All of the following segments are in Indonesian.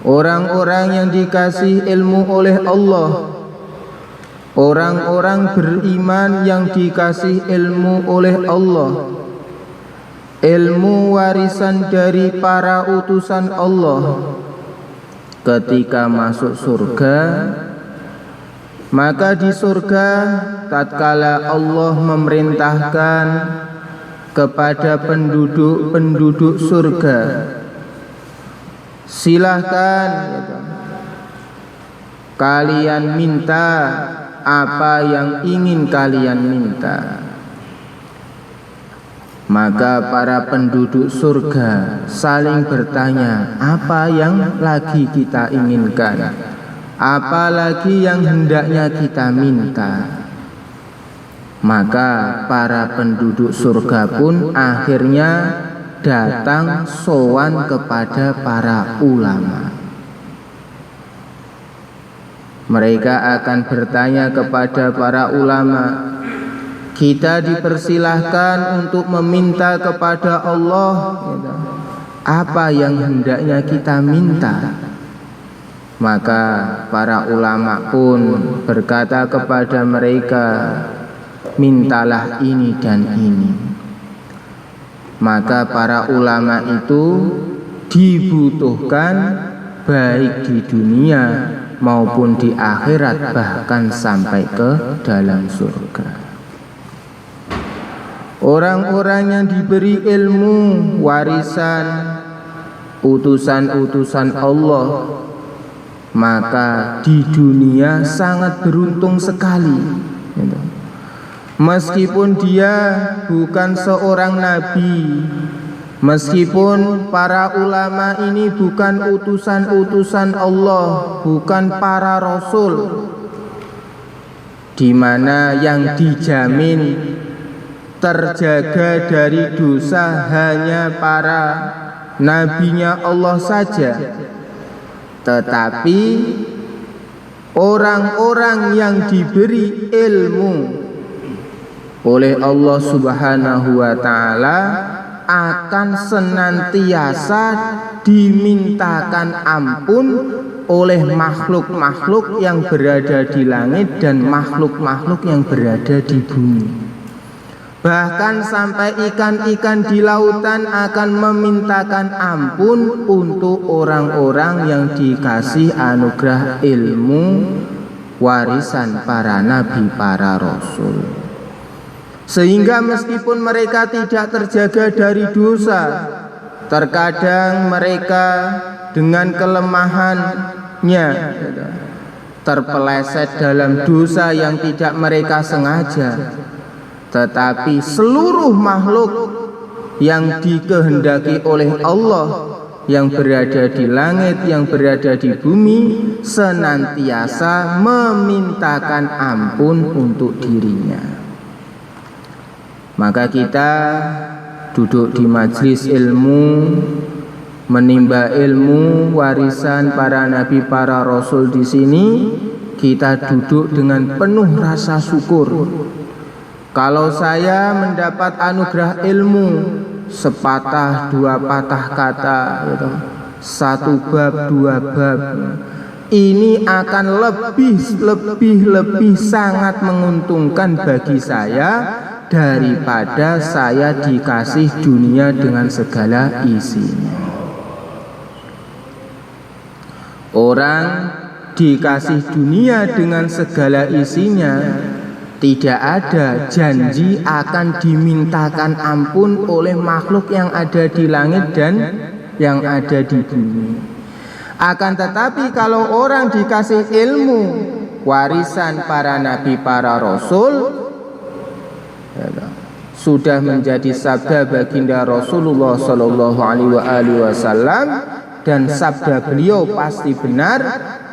orang-orang yang dikasih ilmu oleh Allah, orang-orang beriman yang dikasih ilmu oleh Allah, ilmu warisan dari para utusan Allah. Ketika masuk surga, maka di surga tatkala Allah memerintahkan kepada penduduk surga, silahkan kalian minta apa yang ingin kalian minta. Maka para penduduk surga saling bertanya, apa yang lagi kita inginkan, apa lagi yang hendaknya kita minta. Maka para penduduk surga pun akhirnya datang sowan kepada para ulama. Mereka akan bertanya kepada para ulama, kita dipersilahkan untuk meminta kepada Allah apa yang hendaknya kita minta. Maka para ulama pun berkata kepada mereka, mintalah ini dan ini. Maka para ulama itu dibutuhkan baik di dunia maupun di akhirat, bahkan sampai ke dalam surga. Orang-orang yang diberi ilmu warisan utusan-utusan Allah, maka di dunia sangat beruntung sekali. Meskipun dia bukan seorang nabi, meskipun para ulama ini bukan utusan-utusan Allah, bukan para rasul, di mana yang dijamin terjaga dari dosa hanya para nabinya Allah saja. Tetapi orang-orang yang diberi ilmu oleh Allah Subhanahu wa ta'ala akan senantiasa dimintakan ampun oleh makhluk-makhluk yang berada di langit dan makhluk-makhluk yang berada di bumi. Bahkan sampai ikan-ikan di lautan akan memintakan ampun untuk orang-orang yang dikasih anugerah ilmu warisan para nabi, para rasul. Sehingga meskipun mereka tidak terjaga dari dosa, terkadang mereka dengan kelemahannya terpeleset dalam dosa yang tidak mereka sengaja. Tetapi seluruh makhluk yang dikehendaki oleh Allah, yang berada di langit, yang berada di bumi, senantiasa memintakan ampun untuk dirinya. Maka kita duduk di majelis ilmu, menimba ilmu warisan para nabi, para rasul di sini, kita duduk dengan penuh rasa syukur. Kalau saya mendapat anugerah ilmu sepatah dua patah kata, satu bab dua bab, ini akan lebih sangat menguntungkan bagi saya daripada saya dikasih dunia dengan segala isinya. Orang dikasih dunia dengan segala isinya, tidak ada janji akan dimintakan ampun oleh makhluk yang ada di langit dan yang ada di bumi. Akan tetapi kalau orang dikasih ilmu warisan para nabi, para rasul, sudah menjadi sabda baginda Rasulullah Sallallahu Alaihi Wasallam, dan sabda beliau pasti benar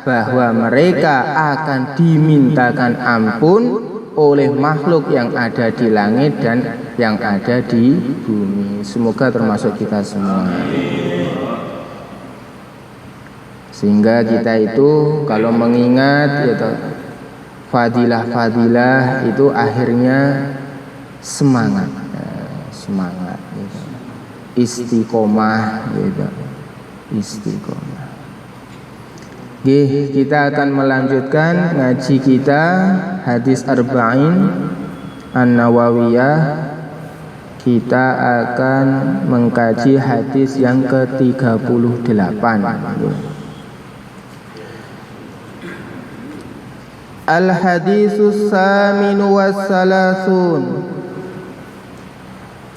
bahwa mereka akan dimintakan ampun oleh makhluk yang ada di langit dan yang ada di bumi. Semoga termasuk kita semua. Sehingga kita itu kalau mengingat fadilah-fadilah itu akhirnya semangat, istiqomah, istiqomah. Kita akan melanjutkan ngaji kita hadis Arba'in An-Nawawiyah. Kita akan mengkaji hadis yang ke-38. Al-haditsus saminu wassalasun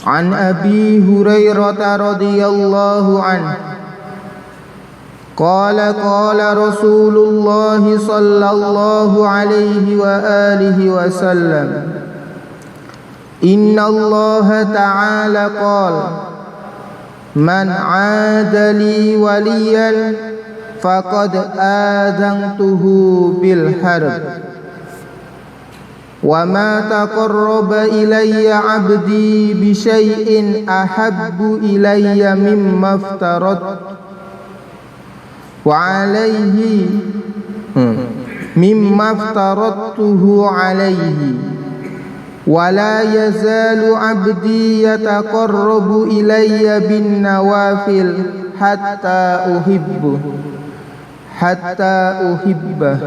An Abi Hurairah radhiyallahu anhu qala Rasulullah sallallahu alaihi wa alihi wa sallam Inna Allah ta'ala qala man 'ada li waliyan faqad adantuhu bil harb wa ma taqarraba ilayya 'abdi bi syai'in ahabbu ilayya mimma aftaradtu wa 'alayhi mimma aftaradtuhu 'alayhi wa la yazalu 'abdi yataqarrabu ilayya bin nawafil hatta uhibbah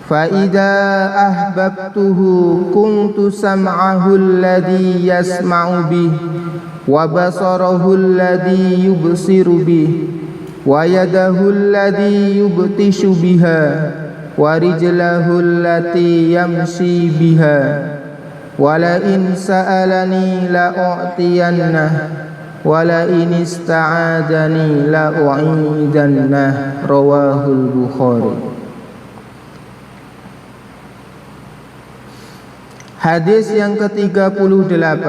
fa idza ahbabtuhu kuntu sam'ahu alladhi yasma'u bih wa basarahu alladhi yubsiru bih wa yadahu alladhi yubtishu biha wa rijlahu allati yamshi biha wa la in sa'alani la u'tiyannah wa la in ista'adani la u'idannah. Rawahul Bukhari. Hadis yang ke-38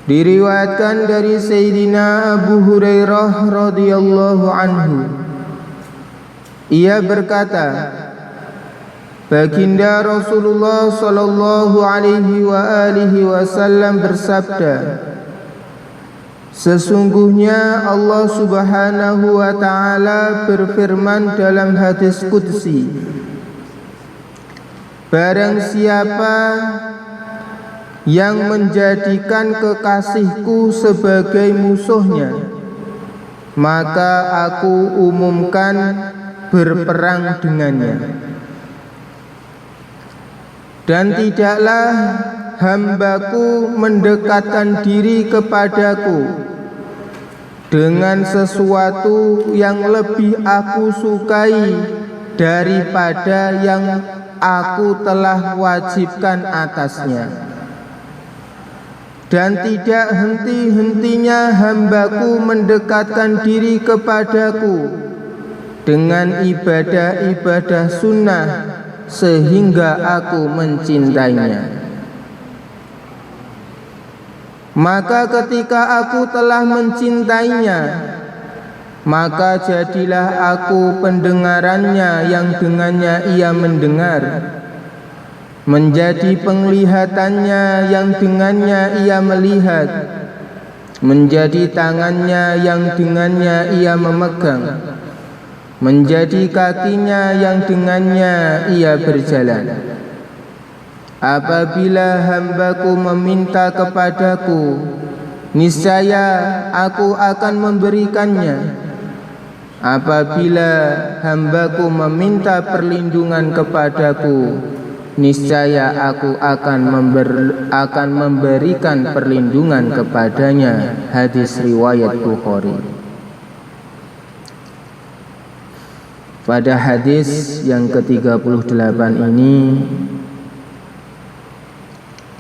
diriwayatkan dari Sayyidina Abu Hurairah radhiyallahu anhu. Ia berkata, Baginda Rasulullah sallallahu alaihi wa alihi wasallam bersabda, sesungguhnya Allah Subhanahu wa taala berfirman dalam hadis qudsi, barang siapa yang menjadikan kekasihku sebagai musuhnya, maka aku umumkan berperang dengannya. Dan tidaklah hambaku mendekatkan diri kepadaku dengan sesuatu yang lebih aku sukai daripada yang aku telah wajibkan atasnya. Dan tidak henti-hentinya hambaku mendekatkan diri kepadaku dengan ibadah-ibadah sunnah sehingga aku mencintainya. Maka ketika aku telah mencintainya, maka jadilah aku pendengarannya yang dengannya ia mendengar, menjadi penglihatannya yang dengannya ia melihat, menjadi tangannya yang dengannya ia memegang, menjadi kakinya yang dengannya ia berjalan. Apabila hambaku meminta kepadaku, niscaya aku akan memberikannya. Apabila hambaku meminta perlindungan kepadaku, niscaya aku akan memberikan perlindungan kepadanya. Hadis riwayat Bukhari. Pada hadis yang ke-38 ini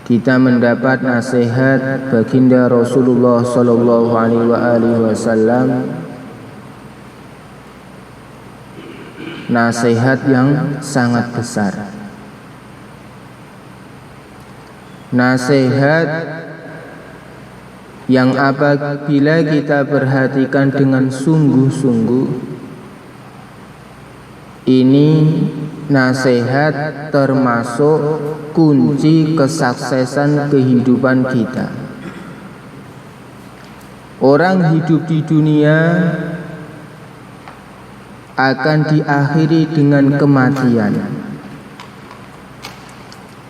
kita mendapat nasihat baginda Rasulullah sallallahu alaihi wasallam, nasihat yang sangat besar, nasihat yang apabila kita perhatikan dengan sungguh-sungguh, ini nasihat termasuk kunci kesuksesan kehidupan kita. Orang hidup di dunia akan diakhiri dengan kematian.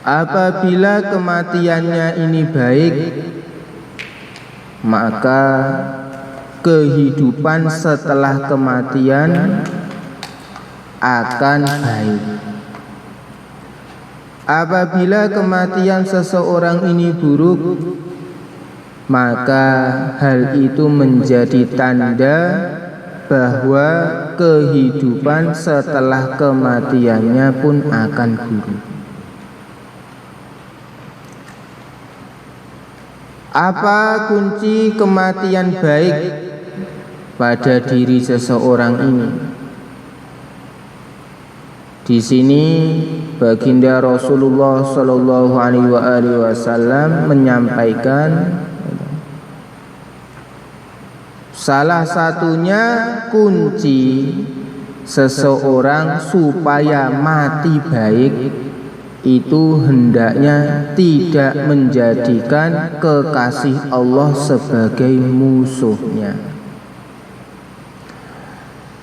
Apabila kematiannya ini baik, maka kehidupan setelah kematian akan baik. Apabila kematian seseorang ini buruk, maka hal itu menjadi tanda bahwa kehidupan setelah kematiannya pun akan buruk. Apa kunci kematian baik pada diri seseorang ini? Di sini baginda Rasulullah Shallallahu Alaihi Wasallam menyampaikan salah satunya kunci seseorang supaya mati baik itu hendaknya tidak menjadikan kekasih Allah sebagai musuhnya.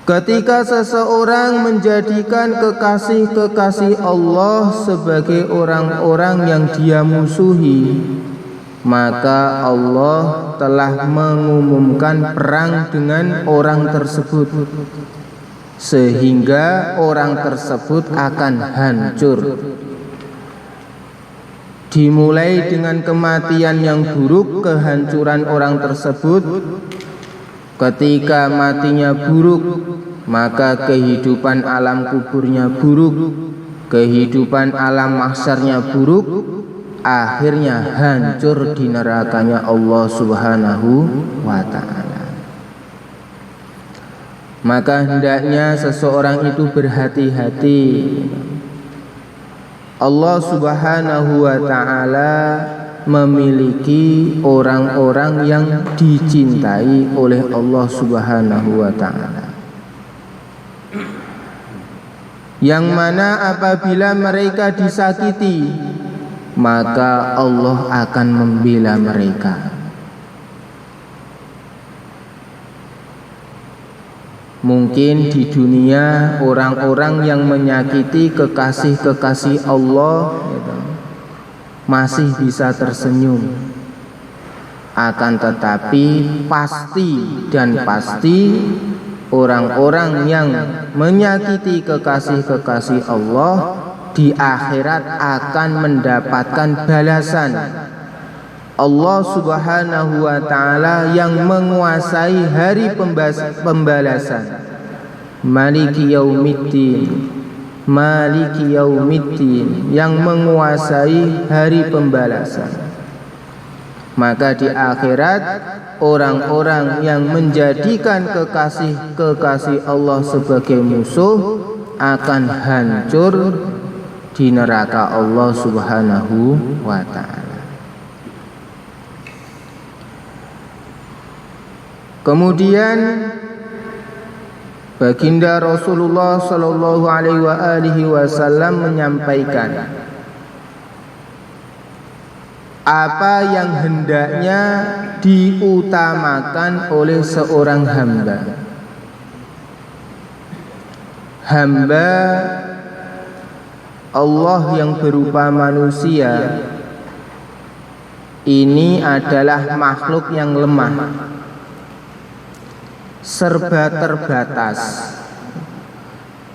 Ketika seseorang menjadikan kekasih-kekasih Allah sebagai orang-orang yang dia musuhi, maka Allah telah mengumumkan perang dengan orang tersebut, sehingga orang tersebut akan hancur. Dimulai dengan kematian yang buruk, kehancuran orang tersebut. Ketika matinya buruk, maka kehidupan alam kuburnya buruk, kehidupan alam mahsyarnya buruk, akhirnya hancur di nerakanya Allah Subhanahu wa ta'ala. Maka hendaknya seseorang itu berhati-hati. Allah Subhanahu wa ta'ala memiliki orang-orang yang dicintai oleh Allah Subhanahu wa ta'ala, yang mana apabila mereka disakiti, maka Allah akan membela mereka. Mungkin di dunia orang-orang yang menyakiti kekasih-kekasih Allah masih bisa tersenyum, akan tetapi pasti orang-orang yang menyakiti kekasih-kekasih Allah di akhirat akan mendapatkan balasan. Allah Subhanahu wa ta'ala yang menguasai hari pembalasan, Maliki Yaumiddin, Maliki Yaumiddin, yang menguasai hari pembalasan. Maka di akhirat orang-orang yang menjadikan kekasih-kekasih Allah sebagai musuh akan hancur di neraka Allah Subhanahu wa ta'ala. Kemudian baginda Rasulullah Shallallahu Alaihi Wasallam menyampaikan apa yang hendaknya diutamakan oleh seorang hamba. Hamba Allah yang berupa manusia ini adalah makhluk yang lemah, serba terbatas,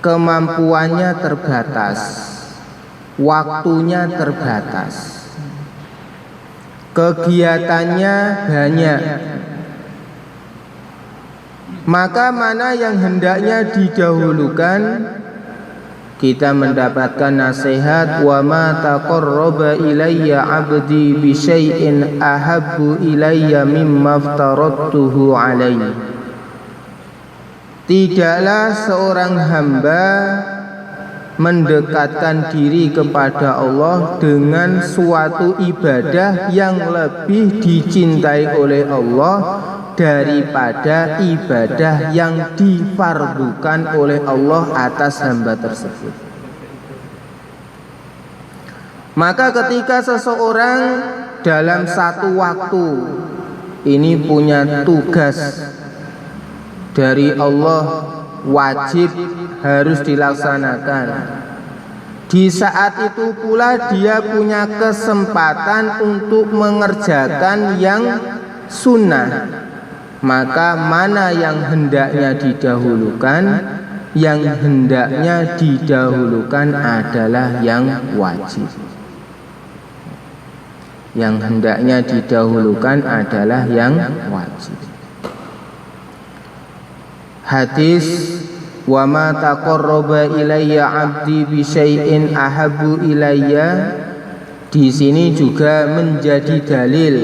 kemampuannya terbatas, waktunya terbatas, kegiatannya banyak. Maka mana yang hendaknya didahulukan? Kita mendapatkan nasihat, wa ma taqarraba ilayya 'abdi bi syai'in ahabbu ilayya mimma aftaradtuhu alaihi. Tidaklah seorang hamba mendekatkan diri kepada Allah dengan suatu ibadah yang lebih dicintai oleh Allah daripada ibadah yang difardukan oleh Allah atas hamba tersebut. Maka ketika seseorang dalam satu waktu ini punya tugas dari Allah, wajib harus dilaksanakan, di saat itu pula dia punya kesempatan untuk mengerjakan yang sunnah, maka mana yang hendaknya didahulukan? Yang hendaknya didahulukan adalah yang wajib. Yang hendaknya didahulukan adalah yang wajib. Hadis wa ma taqarraba ilayya 'abdi bi syai'in ahabbu ilayya di sini juga menjadi dalil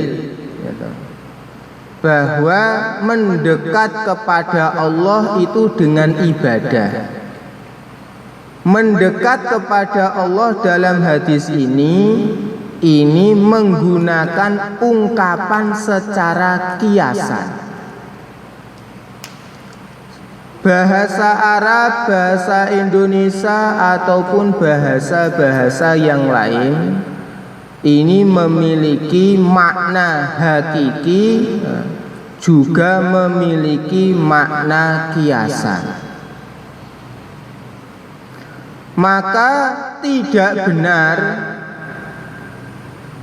bahwa mendekat kepada Allah itu dengan ibadah. Mendekat kepada Allah dalam hadis ini menggunakan ungkapan secara kiasan. Bahasa Arab, bahasa Indonesia ataupun bahasa-bahasa yang lain ini memiliki makna hakiki, juga memiliki makna kiasan. Maka tidak benar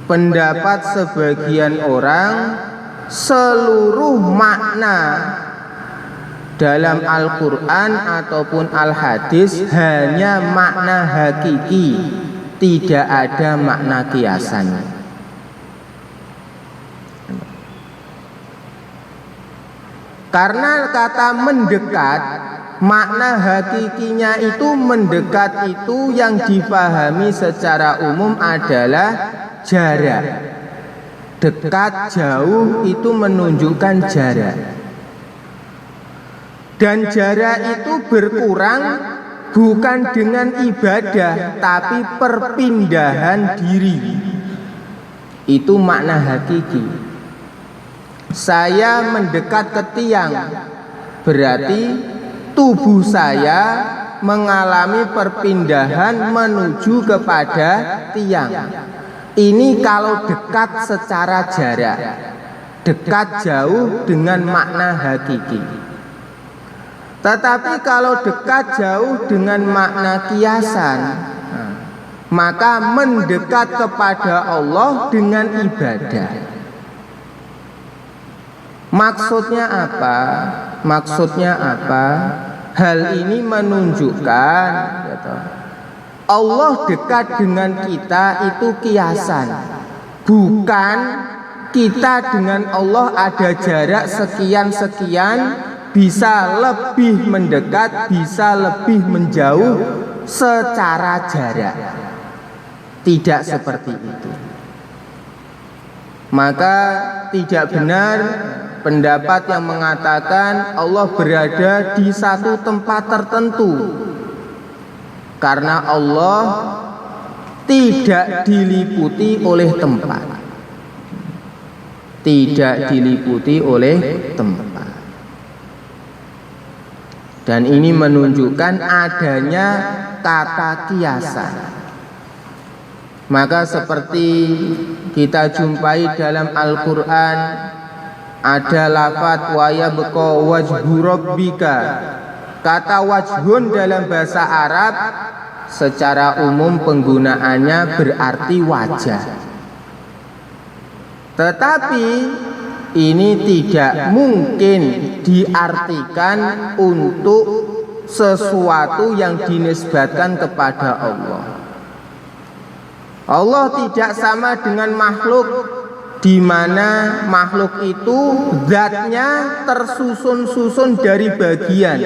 pendapat sebagian orang seluruh makna dalam Al-Quran ataupun Al-Hadis hanya makna hakiki, tidak ada makna kiasan. Karena kata mendekat, makna hakikinya itu mendekat itu yang dipahami secara umum adalah jarak. Dekat, jauh itu menunjukkan jarak. Dan jarak itu berkurang bukan dengan ibadah, tapi perpindahan diri. Itu makna hakiki. Saya mendekat ke tiang, berarti tubuh saya mengalami perpindahan menuju kepada tiang. Ini kalau dekat secara jarak. Dekat jauh dengan makna hakiki. Tetapi kalau dekat jauh dengan makna kiasan, maka mendekat kepada Allah dengan ibadah. Maksudnya apa? Maksudnya apa? Hal ini menunjukkan Allah dekat dengan kita itu kiasan, bukan kita dengan Allah ada jarak sekian-sekian, bisa lebih mendekat, bisa lebih menjauh secara jarak. Tidak seperti itu. Maka tidak benar pendapat yang mengatakan Allah berada di satu tempat tertentu, karena Allah tidak diliputi oleh tempat. Tidak diliputi oleh tempat. Dan ini menunjukkan adanya kata kiasan. Maka seperti kita jumpai dalam Al-Quran, ada lafadz wa yabqa wajhu rabbika. Kata wajhun dalam bahasa Arab secara umum penggunaannya berarti wajah. Tetapi ini tidak mungkin diartikan untuk sesuatu yang dinisbatkan kepada Allah. Allah tidak sama dengan makhluk, di mana makhluk itu zatnya tersusun-susun dari bagian.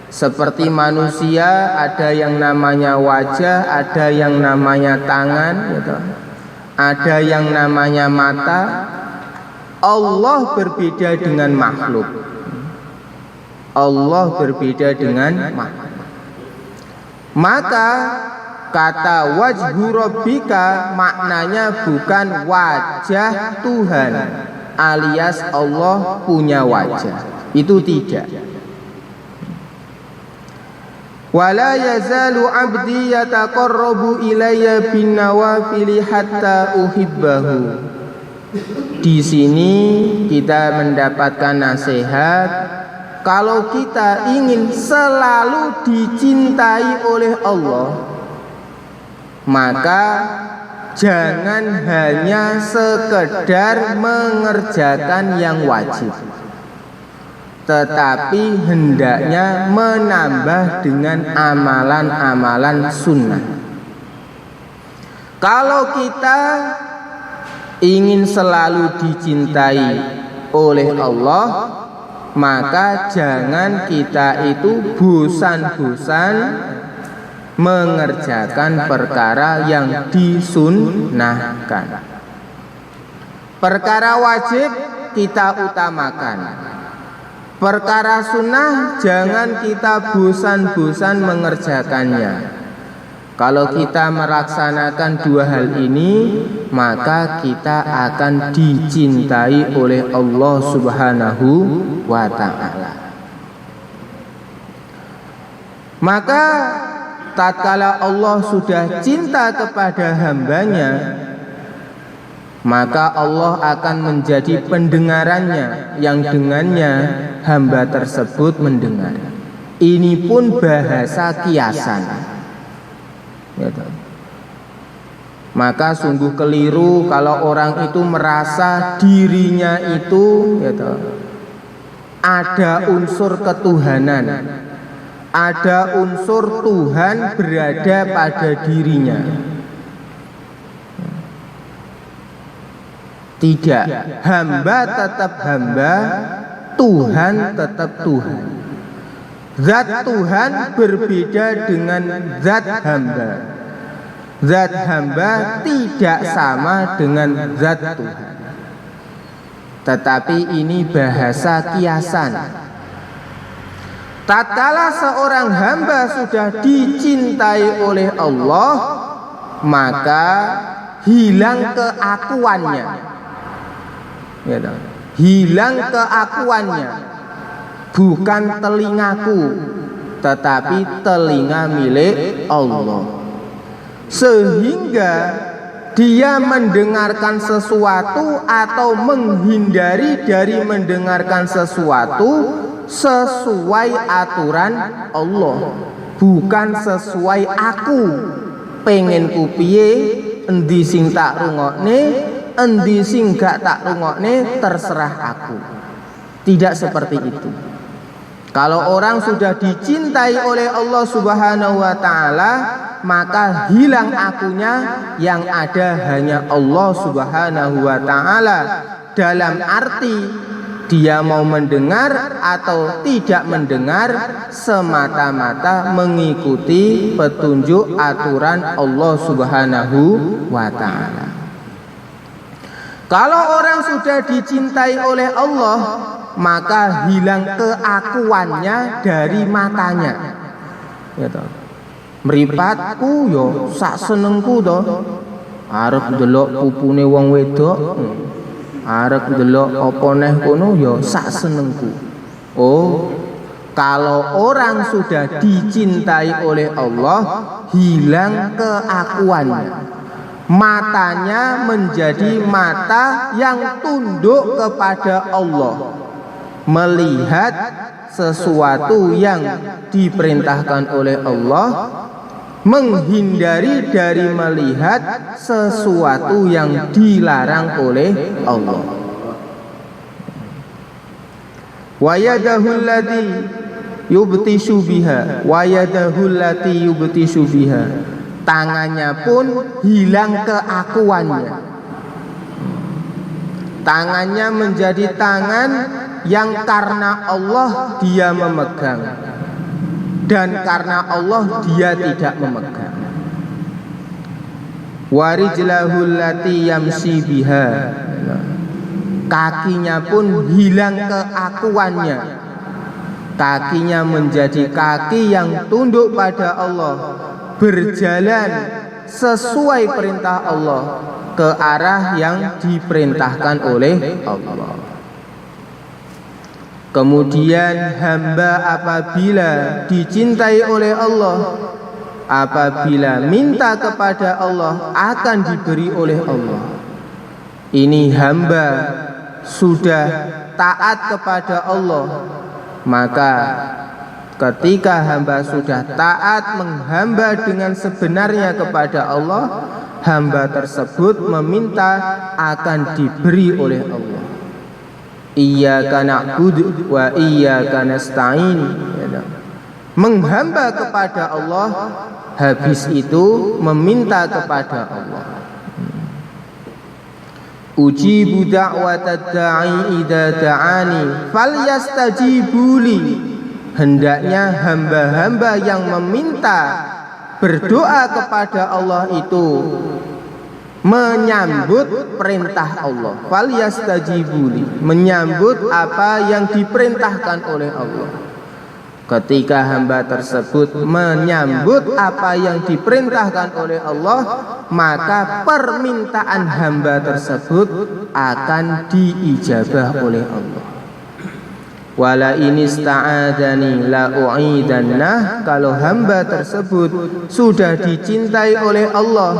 Seperti manusia ada yang namanya wajah, ada yang namanya tangan, gitu. Ada yang namanya mata. Allah berbeda dengan makhluk. Allah berbeda dengan makhluk. Maka kata wajhu rabbika maknanya bukan wajah Tuhan alias Allah punya wajah. Itu tidak. Wala yazalu abdi yataqarrabu ilayya bin nawafili hatta uhibbahu. Di sini kita mendapatkan nasihat, kalau kita ingin selalu dicintai oleh Allah, maka jangan hanya sekedar mengerjakan yang wajib. tetapi hendaknya menambah dengan amalan-amalan sunnah. Kalau kita ingin selalu dicintai oleh Allah, maka jangan kita itu bosan-bosan mengerjakan perkara yang disunnahkan. Perkara wajib kita utamakan. Perkara sunnah jangan kita bosan-bosan mengerjakannya. Kalau kita melaksanakan dua hal ini, maka kita akan dicintai oleh Allah Subhanahu wa ta'ala. Maka tatkala Allah sudah cinta kepada hambanya, maka Allah akan menjadi pendengarannya yang dengannya hamba tersebut mendengar. Ini pun bahasa kiasan. Maka sungguh keliru kalau orang itu merasa dirinya itu ada unsur ketuhanan, ada unsur Tuhan berada pada dirinya. Tidak, hamba tetap hamba, Tuhan tetap Tuhan. Zat Tuhan berbeda dengan zat hamba. Zat hamba tidak sama dengan zat Tuhan. Tetapi ini bahasa kiasan. Tatkala seorang hamba sudah dicintai oleh Allah, maka hilang keakuannya. Hilang keakuannya. Bukan telingaku, tetapi telinga milik Allah. Sehingga dia mendengarkan sesuatu atau menghindari dari mendengarkan sesuatu sesuai aturan Allah, bukan sesuai aku. Pengen kupiye, endi sing tak rungokne, endi sing gak tak rungokne, terserah aku. Tidak seperti itu. Kalau orang sudah dicintai oleh Allah Subhanahu wa ta'ala, maka hilang akunya, yang ada hanya Allah Subhanahu wa ta'ala. Dalam arti dia mau mendengar atau tidak mendengar, semata-mata mengikuti petunjuk aturan Allah Subhanahu wa ta'ala. Kalau orang sudah dicintai oleh Allah, maka hilang keakuannya dari matanya. Mripatku yo sak senengku to. Arep ndelok pupune wong wedok, arep ndelok apa neh kono yo sak senengku. Oh, kalau orang sudah dicintai oleh Allah, hilang keakuannya. Matanya menjadi mata yang tunduk kepada Allah, melihat sesuatu yang diperintahkan oleh Allah, menghindari dari melihat sesuatu yang dilarang oleh Allah. Wa yadahul lati yubtishu biha, wa yadahul lati yubtishu biha. Tangannya pun hilang keakuannya. Tangannya menjadi tangan yang karena Allah dia memegang, dan karena Allah dia tidak memegang. Warijlahul lati yamsi biha. Kakinya pun hilang keakuannya. Kakinya menjadi kaki yang tunduk pada Allah, berjalan sesuai perintah Allah ke arah yang diperintahkan oleh Allah. Kemudian hamba apabila dicintai oleh Allah, apabila minta kepada Allah, akan diberi oleh Allah. Ini hamba sudah taat kepada Allah, maka ketika hamba sudah taat menghamba dengan sebenarnya kepada Allah, hamba tersebut meminta akan diberi oleh Allah. Iyyaka na'budu wa iyyaka nasta'in. Menghamba kepada Allah, habis itu meminta kepada Allah. Ujibu da'watad da'i idza da'ani falyastajibuli. Hendaknya hamba-hamba yang meminta, berdoa kepada Allah itu menyambut perintah Allah. Falyastajibuli, menyambut apa yang diperintahkan oleh Allah. Ketika hamba tersebut menyambut apa yang diperintahkan oleh Allah, maka permintaan hamba tersebut akan diijabah oleh Allah. Wala ini sta'adani la u'idanna. Kalau hamba tersebut sudah dicintai oleh Allah,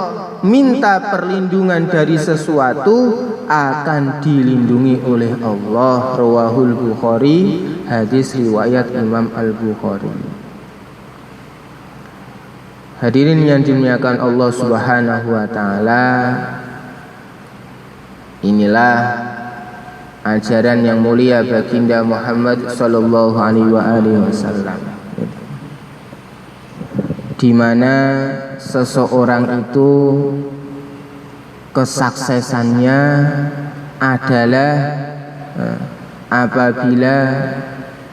minta perlindungan dari sesuatu, akan dilindungi oleh Allah. Rawahul Bukhari, hadis riwayat Imam Al-Bukhari. Hadirin yang dimuliakan Allah Subhanahu wa taala, inilah ajaran yang mulia baginda Muhammad sallallahu alaihi wasallam, di mana seseorang itu kesuksesannya adalah apabila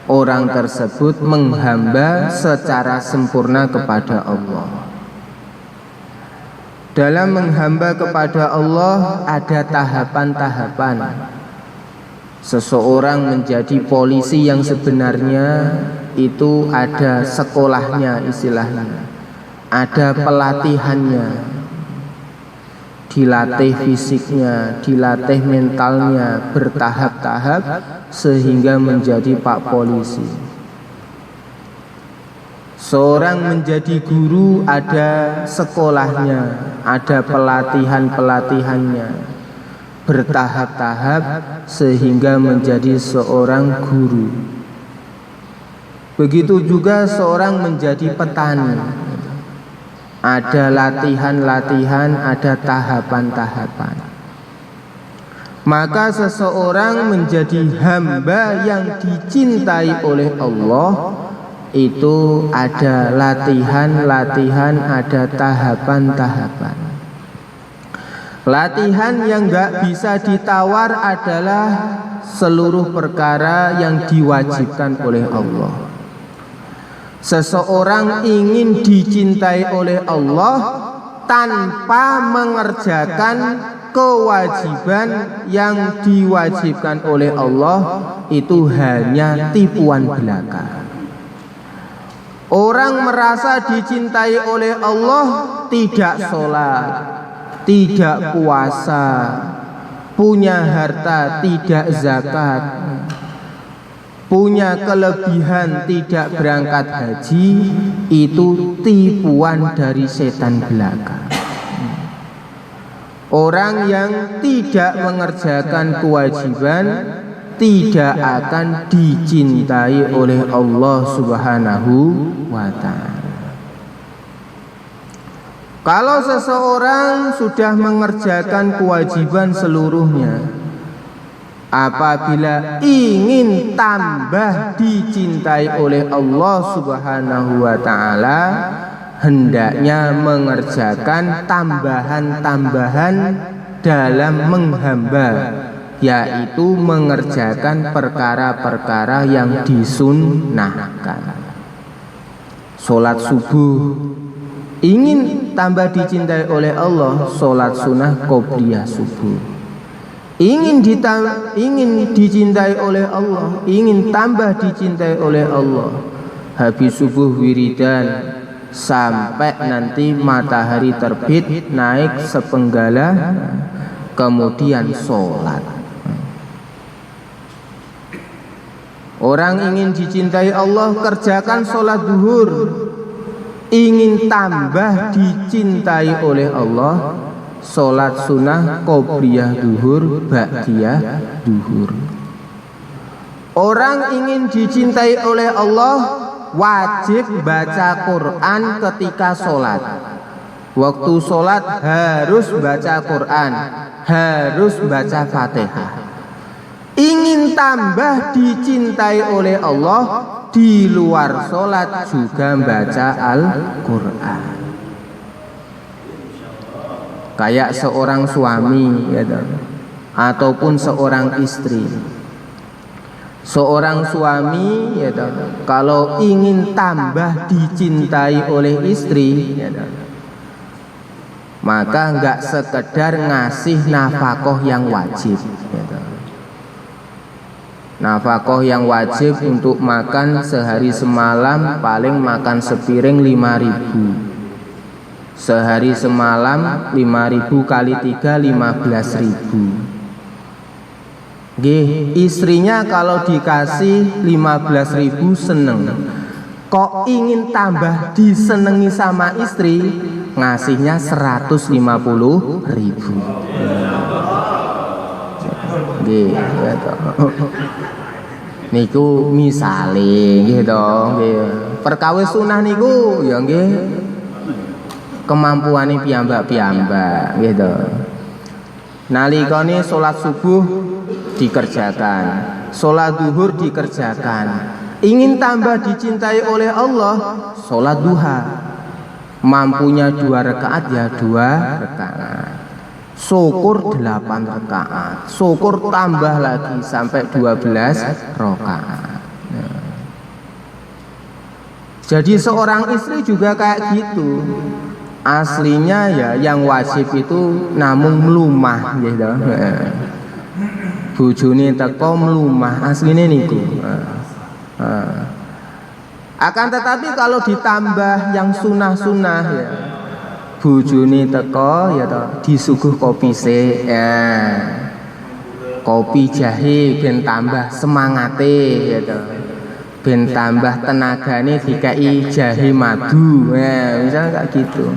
orang tersebut menghamba secara sempurna kepada Allah. Dalam menghamba kepada Allah ada tahapan-tahapan. Seseorang menjadi polisi yang sebenarnya itu ada sekolahnya, istilahnya ada pelatihannya, dilatih fisiknya, dilatih mentalnya, bertahap-tahap sehingga menjadi pak polisi. Seorang menjadi guru ada sekolahnya, ada pelatihan-pelatihannya, bertahap-tahap sehingga menjadi seorang guru. Begitu juga seorang menjadi petani, ada latihan-latihan, ada tahapan-tahapan. Maka seseorang menjadi hamba yang dicintai oleh Allah, itu ada latihan-latihan, ada tahapan-tahapan. Latihan yang gak bisa ditawar adalah seluruh perkara yang diwajibkan oleh Allah. Seseorang ingin dicintai oleh Allah tanpa mengerjakan kewajiban yang diwajibkan oleh Allah, itu hanya tipuan belaka. Orang merasa dicintai oleh Allah, tidak sholat, tidak puasa, punya harta, tidak zakat, punya kelebihan, tidak berangkat haji, itu tipuan dari setan belaka. Orang yang tidak mengerjakan kewajiban tidak akan dicintai oleh Allah Subhanahu wa ta'ala. Kalau seseorang sudah mengerjakan kewajiban seluruhnya, apabila ingin tambah dicintai oleh Allah Subhanahu wa ta'ala, hendaknya mengerjakan tambahan-tambahan dalam menghamba, yaitu mengerjakan perkara-perkara yang disunnahkan. Sholat subuh, ingin tambah dicintai oleh Allah, sholat sunnah qobliyah subuh. Ingin dicintai oleh Allah, ingin tambah dicintai oleh Allah, habis subuh wiridan sampai nanti matahari terbit naik sepenggala, kemudian sholat. Orang ingin dicintai Allah, kerjakan sholat duhur. Ingin tambah dicintai oleh Allah, sholat sunnah qobliyah duhur, ba'diyah duhur. Orang ingin dicintai oleh Allah, wajib baca Quran ketika sholat. Waktu sholat harus baca Quran, harus baca Fatihah. ingin tambah dicintai oleh Allah, di luar sholat juga baca Al-Quran. Kayak seorang suami ya, ataupun seorang istri. Seorang suami ya, kalau ingin tambah dicintai oleh istri ya, maka enggak sekedar ngasih nafkah yang wajib ya. Nafkah yang wajib untuk makan sehari semalam paling makan sepiring 5.000. Sehari semalam 5.000 kali 3 15.000. Istrinya kalau dikasih 15.000 seneng. Kok ingin tambah disenengi sama istri, ngasihnya 150.000. Gitu. Niku misale gitu nggih. Perkawis sunah niku ya nggih kemampuane piyambak-piyambak gitu. Nalikane salat subuh dikerjakan, salat zuhur dikerjakan. Ingin tambah dicintai oleh Allah, salat duha. Mampunya 2 rakaat ya 2 rakaat. Syukur 8 rakaat, syukur tambah lagi sampai 12 rakaat. Jadi seorang istri juga kayak gitu. Aslinya ya yang wajib itu namung mlumah gitu. Bojone teko mlumah asline niku. Akan tetapi kalau ditambah yang sunah-sunah ya, bojone teko ya toh disuguh kopi sik ya. Kopi jahe ben tambah semangate ya toh. Ben tambah tenagane dikai jahe madu. Ya, misalnya kayak gitu.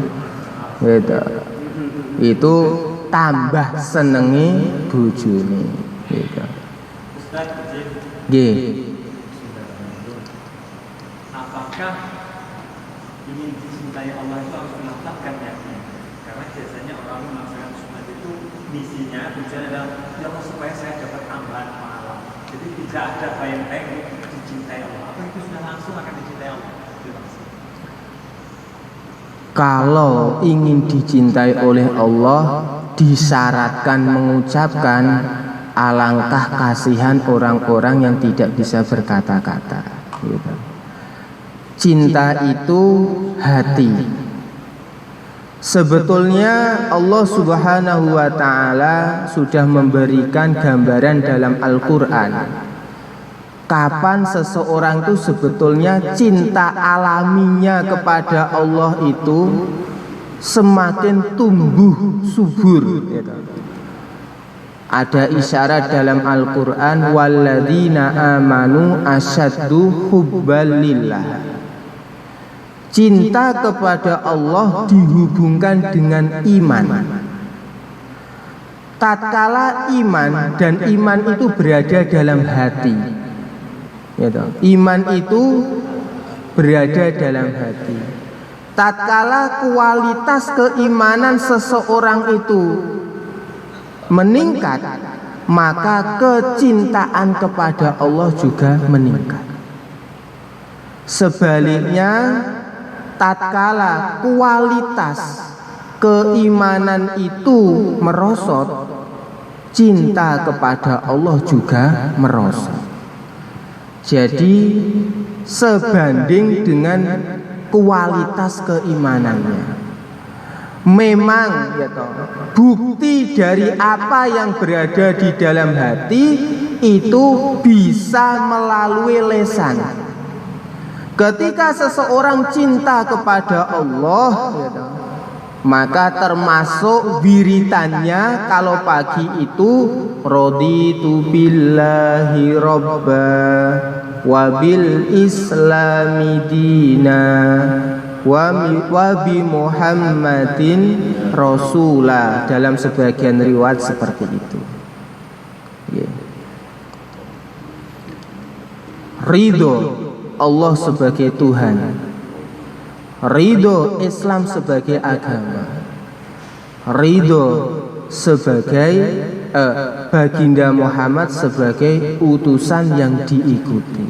Gitu. Itu tambah senenge bojone gitu. Nggih. Apakah ingin dicintai Allah itu harus menetapkan niatnya? Karena biasanya orang melaksanakan sunat itu misinya tujuannya adalah ya Allah supaya saya dapat tambahan pahala. Jadi tidak ada bayang-bayang untuk dicintai Allah. Apa itu sudah langsung akan dicintai Allah? Kalau ingin dicintai oleh Allah, disyaratkan mengucapkan alangkah kasihan orang-orang yang tidak bisa berkata-kata. Gitu. Cinta itu hati. Sebetulnya Allah Subhanahu wa Ta'ala sudah memberikan gambaran dalam Al-Quran kapan seseorang itu sebetulnya cinta alaminya kepada Allah itu semakin tumbuh subur. Ada isyarat dalam Al-Quran, walladzina amanu asyaddu hubban lillah. Cinta kepada Allah dihubungkan dengan iman. Tatkala iman, dan iman itu berada dalam hati. Iman itu berada dalam hati. Tatkala kualitas keimanan seseorang itu meningkat, maka kecintaan kepada Allah juga meningkat. Sebaliknya, tatkala kualitas keimanan itu merosot, cinta kepada Allah juga merosot. Jadi sebanding dengan kualitas keimanannya. Memang ya toh, bukti dari apa yang berada di dalam hati itu bisa melalui lesan. Ketika seseorang cinta kepada Allah ya toh, maka termasuk wiritannya kalau pagi itu raditu billahi robba wa bil islami dina wa bi muhammadin rasulah. Dalam sebagian riwayat seperti itu. Ridho Allah sebagai Tuhan, ridho Islam sebagai agama, ridho sebagai baginda Muhammad sebagai utusan yang diikuti.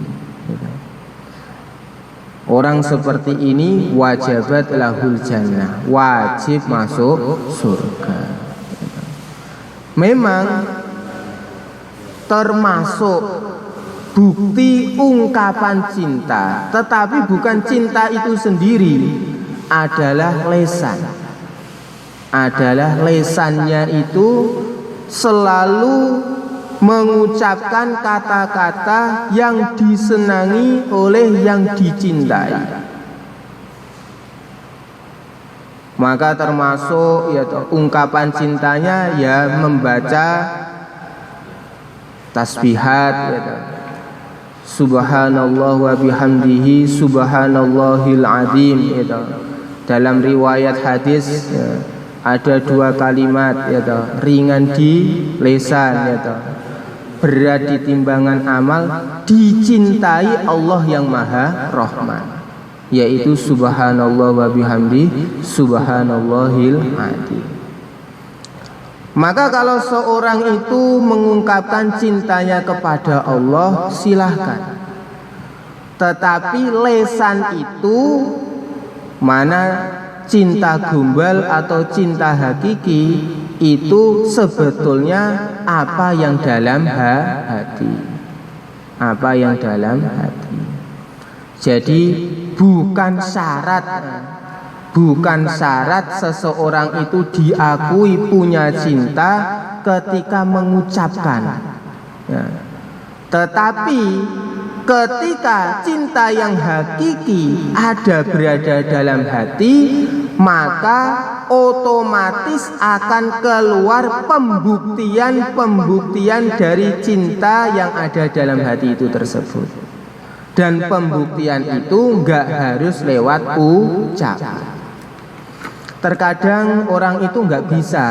Orang seperti ini wajibat lahul jannah, wajib masuk surga. Memang termasuk bukti ungkapan cinta, tetapi bukan cinta itu sendiri, adalah lesan. Adalah lesannya itu selalu mengucapkan kata-kata yang disenangi oleh yang dicintai. Maka termasuk ya ungkapan cintanya ya membaca tasbihat ya, subhanallah wa bihamdihi subhanallahil azim ya. Dalam riwayat hadis ya, ada 2 kalimat ya, ringan di lisan ya, berat di timbangan amal, dicintai Allah yang Maha Rahman, yaitu subhanallah wa bihamdi subhanallahil azim. Maka kalau seorang itu mengungkapkan cintanya kepada Allah, silahkan. Tetapi lesan itu, mana cinta gombal atau cinta hakiki, itu sebetulnya apa yang dalam hati. Apa yang dalam hati. Jadi bukan syarat seseorang itu diakui punya cinta ketika mengucapkan ya. Tetapi ketika cinta yang hakiki berada dalam hati, maka otomatis akan keluar pembuktian dari cinta yang ada dalam hati itu tersebut. Dan pembuktian itu enggak harus lewat ucapan. Terkadang orang itu enggak bisa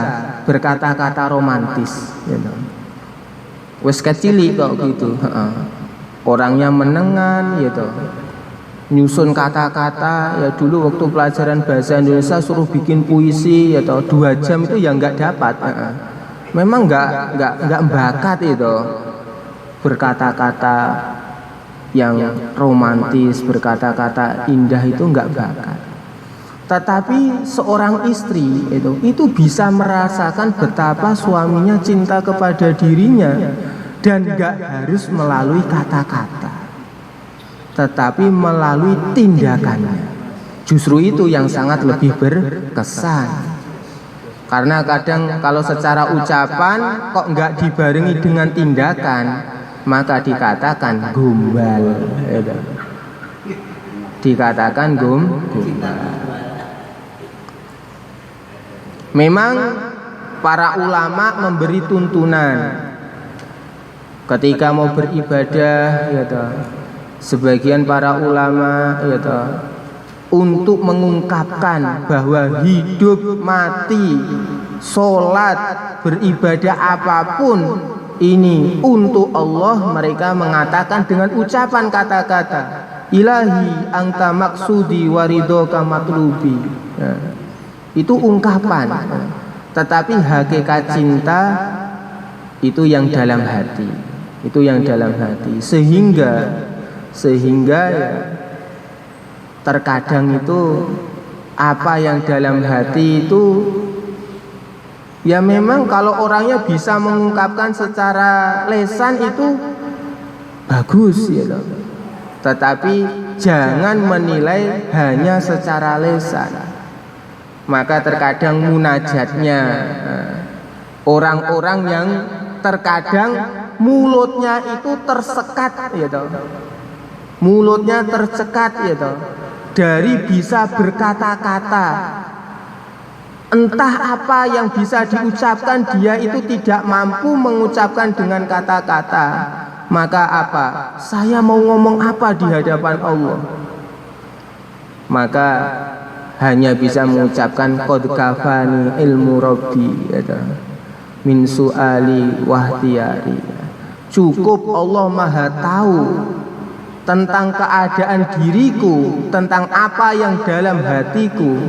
berkata-kata romantis, wes kecili kok gitu. Orangnya menengan gitu, nyusun kata-kata ya. Dulu waktu pelajaran bahasa Indonesia suruh bikin puisi ya, 2 jam itu ya nggak dapat. Memang nggak bakat itu berkata-kata yang romantis, berkata-kata indah, itu nggak bakat. Tetapi seorang istri itu bisa merasakan betapa suaminya cinta kepada dirinya. Dan gak harus melalui kata-kata, tetapi melalui tindakannya. Justru itu yang sangat lebih berkesan. Karena kadang kalau secara ucapan kok gak dibarengi dengan tindakan, maka dikatakan gombal. Dikatakan gombal. Memang para ulama memberi tuntunan ketika mau beribadah ya toh, sebagian para ulama ya toh, untuk mengungkapkan bahwa hidup mati, sholat, beribadah apapun ini untuk Allah, mereka mengatakan dengan ucapan kata-kata ilahi anta maksudi waridoka matlubi ya. Itu ungkapan, tetapi hakikat cinta itu yang dalam hati. Itu yang dalam hati, sehingga ya, terkadang itu apa yang dalam hati itu ya memang kalau orangnya bisa mengungkapkan secara lesan itu bagus ya loh. Tetapi jangan menilai hanya secara lesan. Maka terkadang munajatnya orang-orang yang terkadang mulutnya itu tersekat ya toh. Mulutnya tersekat ya toh, dari bisa berkata-kata. Entah apa yang bisa diucapkan, dia itu tidak mampu mengucapkan dengan kata-kata. Maka apa? Saya mau ngomong apa di hadapan Allah? Maka hanya bisa mengucapkan qad kafani ilmu rabbi ya toh, min su'ali wahtiyari. Cukup Allah Maha tahu tentang keadaan diriku, tentang apa yang dalam hatiku,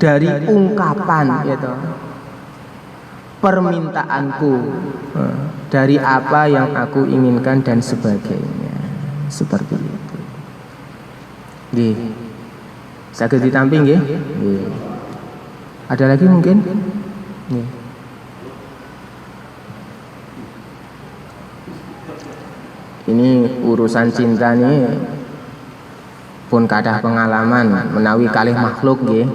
dari ungkapan gitu. permintaanku dari apa yang aku inginkan dan sebagainya. Seperti itu. Nggih. Saged ditampi nggih? Nggih. Ada lagi mungkin? Nggih. Ini urusan cinta nih pun kadah pengalaman menawi kalih makhluk nggih.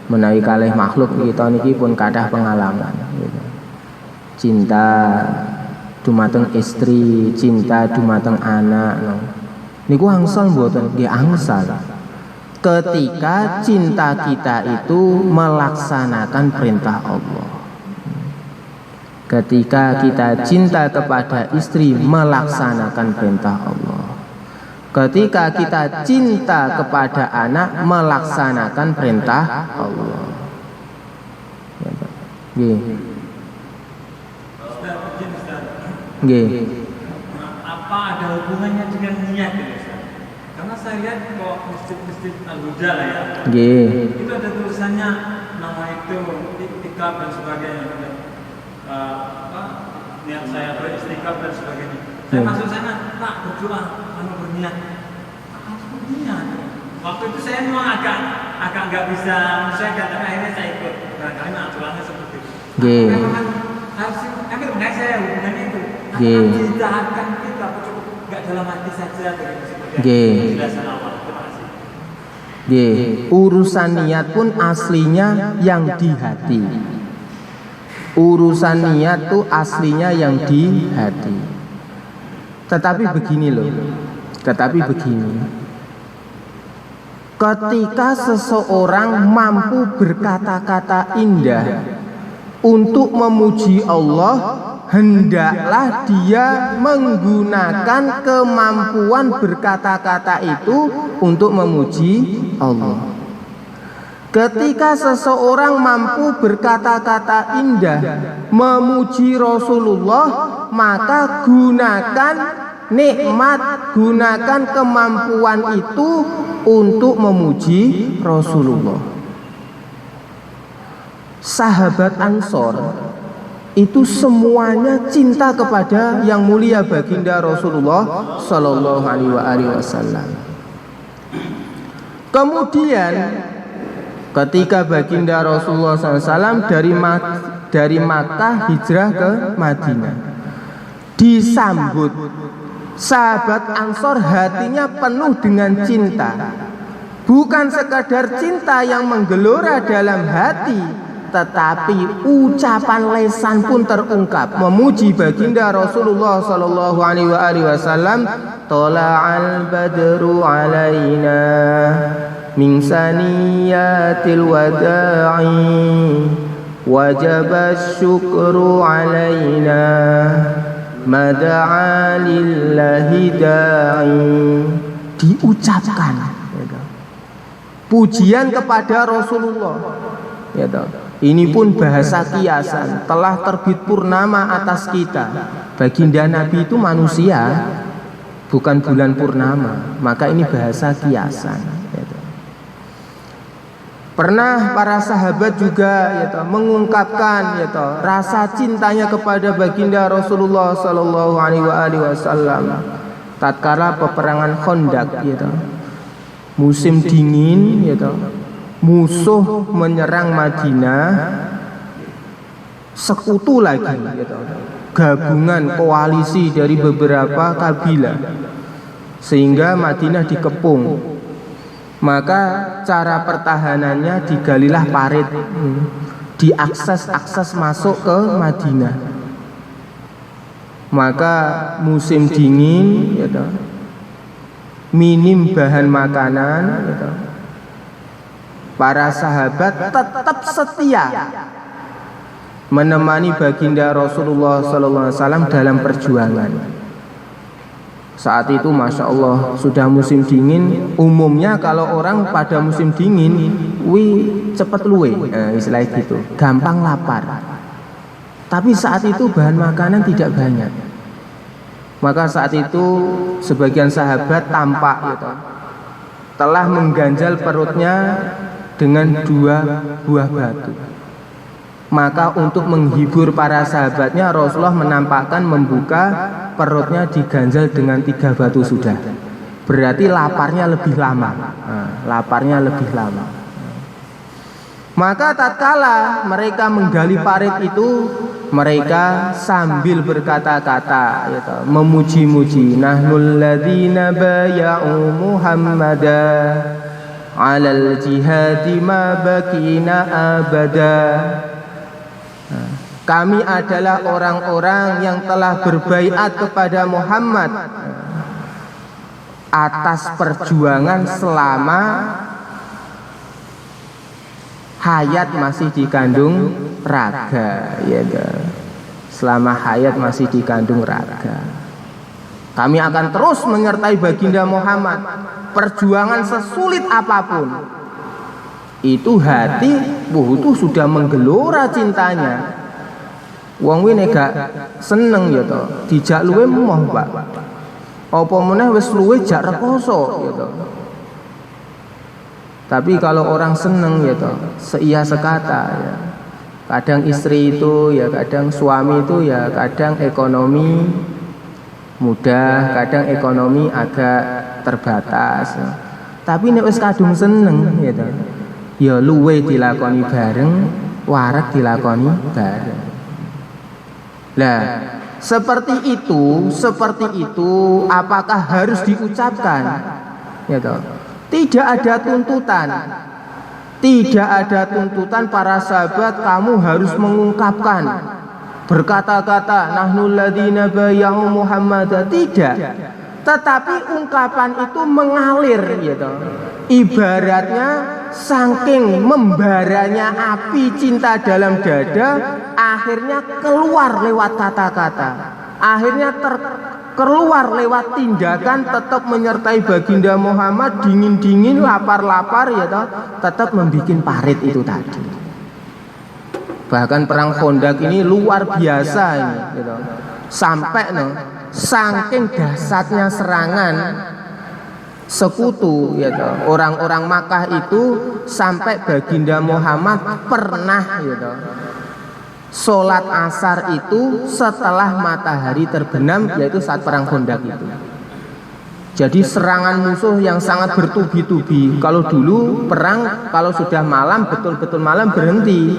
Menawi kalih makhluk kita niki pun kadah pengalaman gitu. Cinta dumateng istri, cinta dumateng anak no. Niku angsal mboten nggih angsal. Ketika cinta kita itu melaksanakan perintah Allah. Ketika kita cinta kepada istri melaksanakan perintah Allah. Ketika kita cinta kepada anak melaksanakan perintah Allah. Nggih. Nggih. Apa ada hubungannya dengan niat ya, Ustaz? Karena saya lihat kok masjid-masjid Al-Huda lah ya. Nggih. Itu ada tulisannya nama itu iktikaf dan sebagainya. Niat saya beristikaf dan sebagainya. Saya masuk sana, Pak berdoa, berniat. Berniat. Waktu itu saya memang agak nggak bisa menyesuaikan, tapi akhirnya saya ikut. Barangkali aturannya seperti itu. Memang harus makanya saya hubungannya itu. Cinta akan kita cukup nggak dalam hati saja begitu. Penjelasan awal. Terima kasih. Urusan niat pun aslinya yang di hati. Urusan niat tuh aslinya yang di hati. Tetapi begini loh. Ketika seseorang mampu berkata-kata indah untuk memuji Allah, hendaklah dia menggunakan kemampuan berkata-kata itu untuk memuji Allah. Ketika seseorang mampu berkata-kata indah memuji Rasulullah, maka gunakan nikmat, gunakan kemampuan itu untuk memuji Rasulullah. Sahabat Ansor itu semuanya cinta kepada yang mulia baginda Rasulullah Sallallahu Alaihi Wasallam. Kemudian ketika baginda Rasulullah SAW dari Makkah hijrah ke Madinah, disambut sahabat Ansor hatinya penuh dengan cinta. Bukan sekadar cinta yang menggelora dalam hati, tetapi ucapan lesan pun terungkap memuji baginda Rasulullah Sallallahu Alaihi Wasallam. Tola'al badru alaina min saniyatil wada'i wajaba syukru alaina mada'a lillahi da'i. Diucapkan pujian kepada Rasulullah. Ini pun bahasa kiasan, telah terbit purnama atas kita. Baginda Nabi itu manusia, bukan bulan purnama. Maka ini bahasa kiasan. Pernah para sahabat juga mengungkapkan rasa cintanya kepada baginda Rasulullah Sallallahu Alaihi Wasallam tatkala peperangan Khandaq, musim dingin, musuh menyerang Madinah, sekutu lagi, gabungan koalisi dari beberapa kabilah, sehingga Madinah dikepung. Maka cara pertahanannya digalilah parit, diakses masuk ke Madinah. Maka musim dingin, minim bahan makanan, para sahabat tetap setia menemani baginda Rasulullah SAW dalam perjuangan. Saat itu Masya Allah sudah musim dingin. Umumnya kalau orang pada musim dingin cepet luwe, istilah gitu, gampang lapar. Tapi saat itu bahan makanan tidak banyak. Maka saat itu sebagian sahabat tampak telah mengganjal perutnya dengan 2 buah batu. Maka untuk menghibur para sahabatnya, Rasulullah menampakkan membuka perutnya diganjal dengan 3 batu sudah. Berarti laparnya lebih lama. Laparnya lebih lama. Maka tatkala mereka menggali parit itu, mereka sambil berkata-kata, memuji-muji. Nahnul ladzina baya'u Muhammada 'alal jihadi ma bakina abada. Kami adalah orang-orang yang telah berbaiat kepada Muhammad atas perjuangan selama hayat masih dikandung raga, ya kan? Selama hayat masih dikandung raga, kami akan terus menyertai baginda Muhammad, perjuangan sesulit apapun. Itu hati itu sudah menggelora cintanya. Wong kuwi nek gak seneng ya to, dijak luwe emoh, Pak. Apa meneh wis luwe jak rekoso ya to. Tapi kalau orang seneng ya to, seia sekata ya. Kadang istri itu ya, kadang suami itu ya, kadang ekonomi mudah, kadang ekonomi agak terbatas. Tapi nek wis kadung seneng ya to, ya luwe dilakoni bareng, warak dilakoni bareng. Nah, seperti itu apakah harus diucapkan? Ya toh. Tidak ada tuntutan. Tidak ada tuntutan para sahabat kamu harus mengungkapkan berkata-kata nahnul ladzina bay'u Muhammad. Tidak. Tetapi ungkapan itu mengalir ya toh. Ibaratnya saking membaranya api cinta dalam dada, akhirnya keluar lewat kata-kata, akhirnya keluar lewat tindakan, tetap menyertai baginda Muhammad, dingin-dingin, lapar-lapar ya toh, tetap membuat parit itu tadi. Bahkan perang Khandaq ini luar biasa ini gitu. Sampai saking dahsyatnya serangan sekutu ya toh, orang-orang Makkah itu sampai baginda Muhammad pernah ya toh, sholat asar itu setelah matahari terbenam, yaitu saat perang Khandaq itu. Jadi serangan musuh yang sangat bertubi-tubi. Kalau dulu perang kalau sudah malam, betul-betul malam berhenti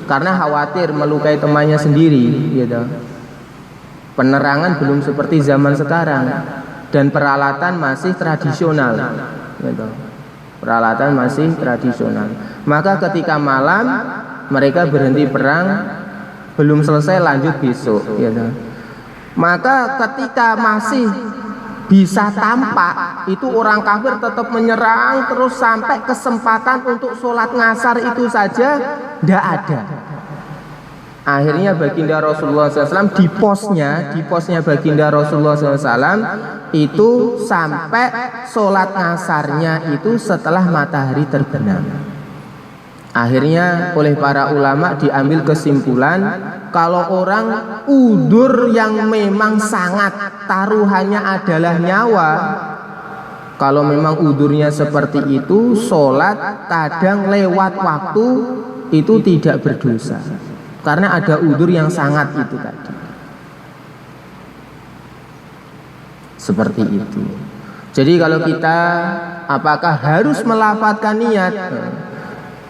karena khawatir melukai temannya sendiri gitu. Penerangan belum seperti zaman sekarang dan peralatan masih tradisional gitu. Peralatan masih tradisional. Maka ketika malam mereka berhenti perang, belum selesai lanjut besok gitu. Maka ketika masih bisa tampak, itu orang kafir tetap menyerang terus sampai kesempatan untuk sholat ngasar itu saja tidak ada. Akhirnya baginda Rasulullah SAW di posnya baginda Rasulullah SAW itu sampai sholat ngasarnya itu setelah matahari terbenam. Akhirnya oleh para ulama diambil kesimpulan, kalau orang udzur yang memang sangat taruhannya adalah nyawa, kalau memang udzurnya seperti itu, sholat kadang lewat waktu itu tidak berdosa, karena ada udzur yang sangat itu tadi. Seperti itu. Jadi kalau kita apakah harus melafadzkan niat?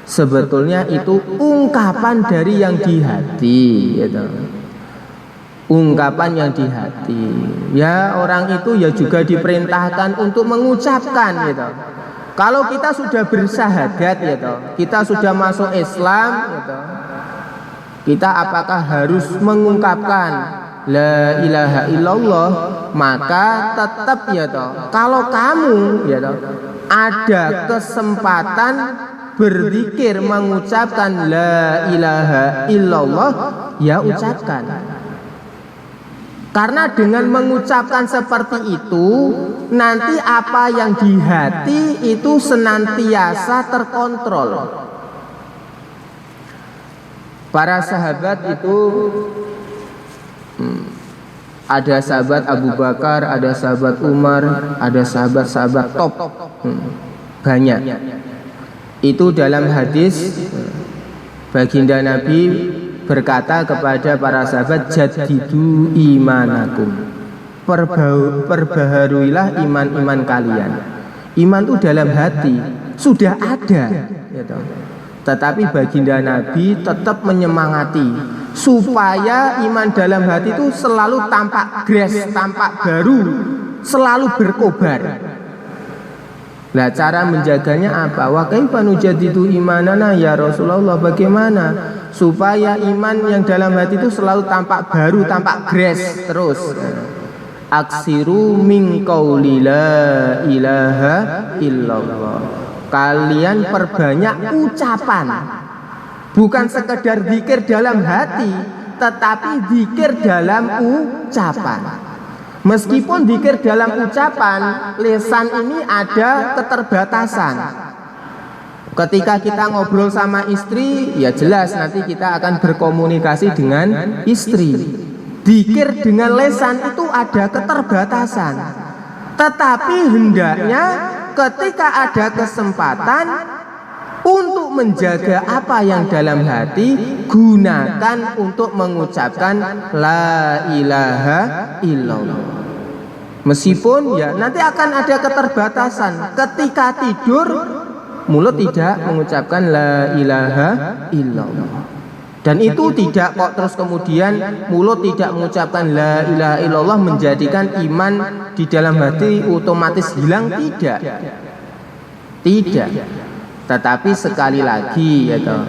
Sebetulnya itu ungkapan dari yang di hati gitu. Ungkapan yang di hati. Ya orang itu ya juga diperintahkan untuk mengucapkan gitu. Kalau kita sudah bersyahadat gitu, kita sudah masuk Islam gitu, kita apakah harus mengungkapkan la ilaha illallah? Maka tetap ya toh, kalau kamu ya toh ada kesempatan berzikir mengucapkan la ilaha illallah, ya ucapkan. Karena dengan mengucapkan seperti itu, nanti apa yang di hati itu senantiasa terkontrol. Para sahabat itu ada sahabat Abu Bakar, ada sahabat Umar, ada sahabat-sahabat top, banyak. Itu dalam hadis baginda Nabi berkata kepada para sahabat, jadidu imanakum, perbaharuilah iman-iman kalian. Iman itu dalam hati sudah ada, gitu. Tetapi baginda Nabi tetap menyemangati supaya iman dalam hati itu selalu tampak gres, tampak baru, selalu berkobar. Nah, cara menjaganya apa? Wa kaifa nujaddidu imanana ya Rasulullah, bagaimana supaya iman yang dalam hati itu selalu tampak baru, tampak gres terus? Aksiru min qauli la ilaha illallah. Kalian perbanyak ucapan, bukan sekedar zikir dalam hati, tetapi zikir dalam ucapan. Meskipun zikir dalam ucapan, lisan ini ada keterbatasan. Ketika kita ngobrol sama istri, ya jelas nanti kita akan berkomunikasi dengan istri. Zikir dengan lisan itu ada keterbatasan. Tetapi hendaknya ketika ada kesempatan untuk menjaga apa yang dalam hati, gunakan untuk mengucapkan la ilaha illallah. Meskipun ya nanti akan ada keterbatasan. Ketika tidur, mulut tidak mengucapkan la ilaha illallah. Dan itu tidak kok terus kemudian mulut tidak mengucapkan la ilaha illallah menjadikan iman di dalam hati otomatis hilang, tidak. Tidak. Tetapi sekali lagi, ya toh,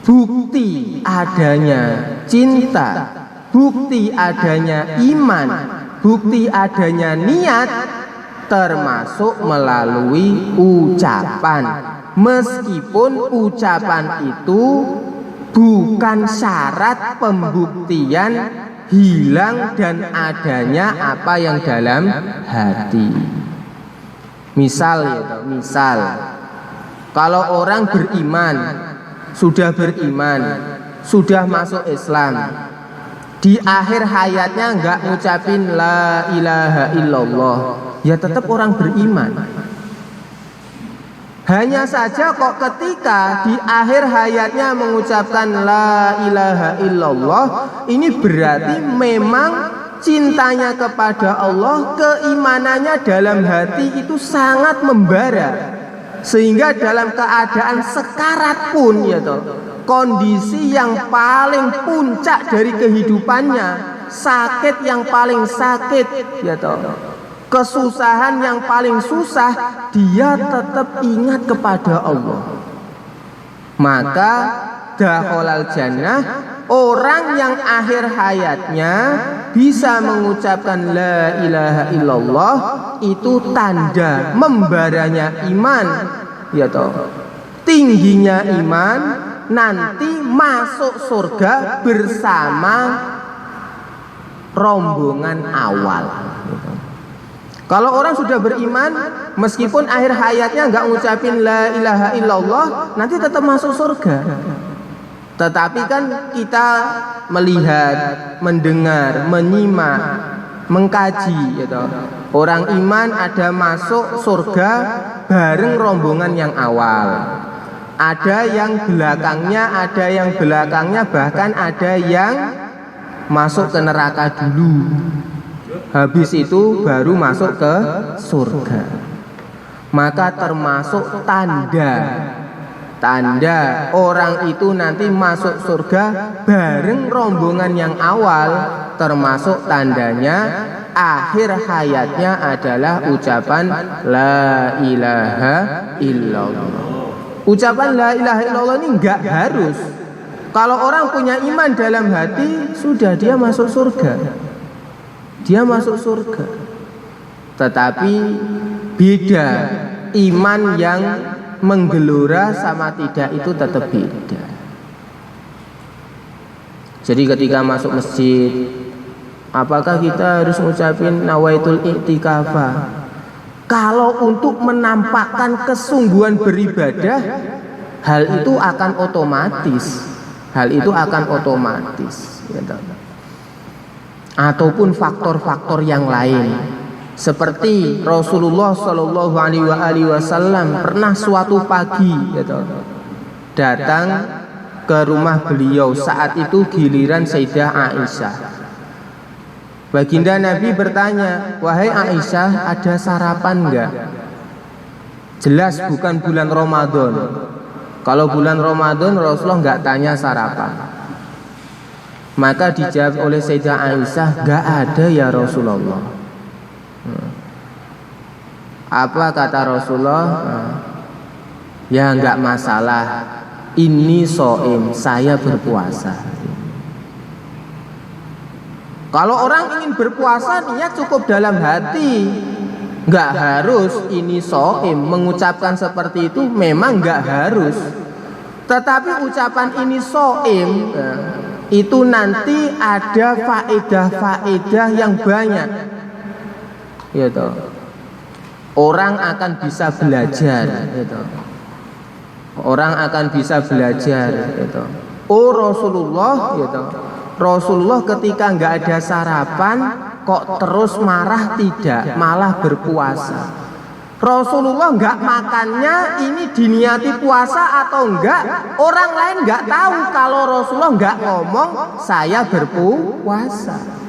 bukti adanya cinta, bukti adanya iman, bukti adanya niat termasuk melalui ucapan. Meskipun ucapan itu bukan syarat pembuktian hilang dan adanya apa yang dalam hati. Misal, ya toh, misal kalau orang beriman, sudah masuk Islam, di akhir hayatnya enggak ngucapin la ilaha illallah, ya tetap orang beriman. Hanya saja kok ketika di akhir hayatnya mengucapkan la ilaha illallah, ini berarti memang cintanya kepada Allah, keimanannya dalam hati itu sangat membara. Sehingga dalam keadaan sekarat pun, ya toh, kondisi yang paling puncak dari kehidupannya, sakit yang paling sakit, ya toh, kesusahan yang paling susah, dia tetap ingat kepada Allah. Maka dakhalal jannah, orang yang akhir hayatnya bisa mengucapkan la ilaha illallah, itu tanda membaranya iman, ya toh, tingginya iman, nanti masuk surga bersama rombongan awal. Kalau orang sudah beriman, meskipun akhir hayatnya enggak ngucapin la ilaha illallah, nanti tetap masuk surga. Tetapi kan kita melihat, mendengar, menyimak, mengkaji, gitu. Orang iman ada masuk surga bareng rombongan yang awal. Ada yang belakangnya, bahkan ada yang masuk ke neraka dulu. Habis itu baru masuk ke surga. Maka termasuk tanda orang itu nanti masuk surga bareng rombongan yang awal, termasuk tandanya akhir hayatnya adalah ucapan la ilaha illallah. Ucapan la ilaha illallah ini enggak harus. Kalau orang punya iman dalam hati, sudah dia masuk surga. Dia masuk surga. Tetapi beda, iman yang menggelora sama tidak itu tetap beda. Jadi ketika masuk masjid, apakah kita harus mengucapin nawaitul i'tikafa? Kalau untuk menampakkan kesungguhan beribadah, hal itu akan otomatis. Ataupun faktor-faktor yang lain. Seperti Rasulullah Shallallahu Alaihi Wasallam pernah suatu pagi, datang ke rumah beliau. Saat itu giliran Sayyidah Aisyah. Baginda Nabi bertanya, "Wahai Aisyah, ada sarapan enggak?" Jelas bukan bulan Ramadan. Kalau bulan Ramadan Rasulullah enggak tanya sarapan. Maka dijawab oleh Sayyidah Aisyah, "Enggak ada ya Rasulullah." Apa kata Rasulullah? Ya enggak masalah. Ini so'im, saya berpuasa. Kalau orang ingin berpuasa, niat cukup dalam hati. Enggak harus ini so'im. Mengucapkan seperti itu memang enggak harus. Tetapi ucapan ini so'im itu nanti ada faedah-faedah yang banyak. Ya toh. Orang akan bisa belajar, gitu. Orang akan bisa belajar, gitu. Oh Rasulullah, gitu. Rasulullah ketika nggak ada sarapan, kok terus marah? Tidak, malah berpuasa. Rasulullah nggak makannya ini diniati puasa atau enggak? Orang lain nggak tahu kalau Rasulullah nggak ngomong saya berpuasa.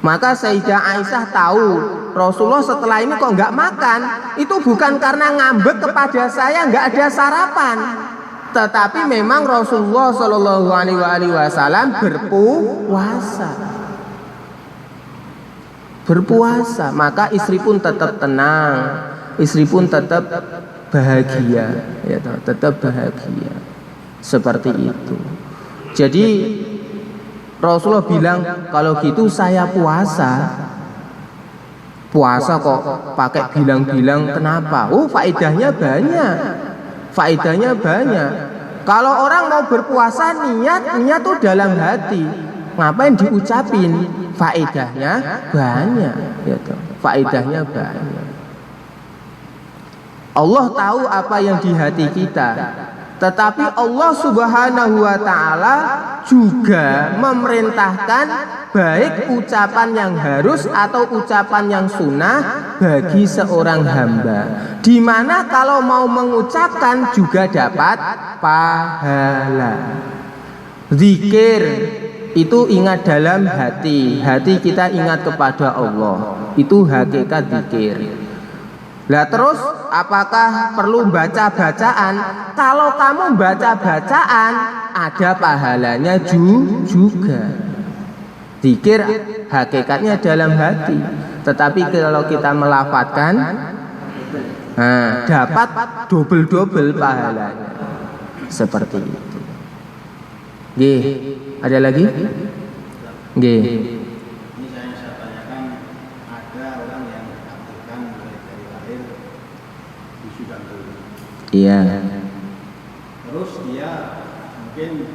Maka Sayyidah Aisyah tahu Rasulullah setelah ini kok nggak makan, itu bukan karena ngambek kepada saya nggak ada sarapan, tetapi memang Rasulullah Shallallahu Alaihi Wasallam berpuasa. Maka istri pun tetap tenang, istri pun tetap bahagia, ya, tetap bahagia seperti itu. Jadi Rasulullah bilang, kalau gitu saya puasa kok pakai bilang-bilang, kenapa? Oh faedahnya banyak. Kalau orang mau berpuasa niat tuh dalam hati, ngapain diucapin? Faedahnya banyak, gitu. Faedahnya banyak. Allah tahu apa yang di hati kita. Tetapi Allah Subhanahu wa Ta'ala juga memerintahkan baik ucapan yang harus atau ucapan yang sunnah bagi seorang hamba, di mana kalau mau mengucapkan juga dapat pahala. Zikir itu ingat dalam hati kita ingat kepada Allah, itu hakikat zikir. Lah terus apakah perlu baca bacaan? Kalau kamu baca bacaan ada pahalanya juga. Zikir hakikatnya dalam hati, tetapi kalau kita melafadzkan dapat double pahalanya. Seperti itu. Nggih, ada lagi? Nggih. Iya. Terus dia mungkin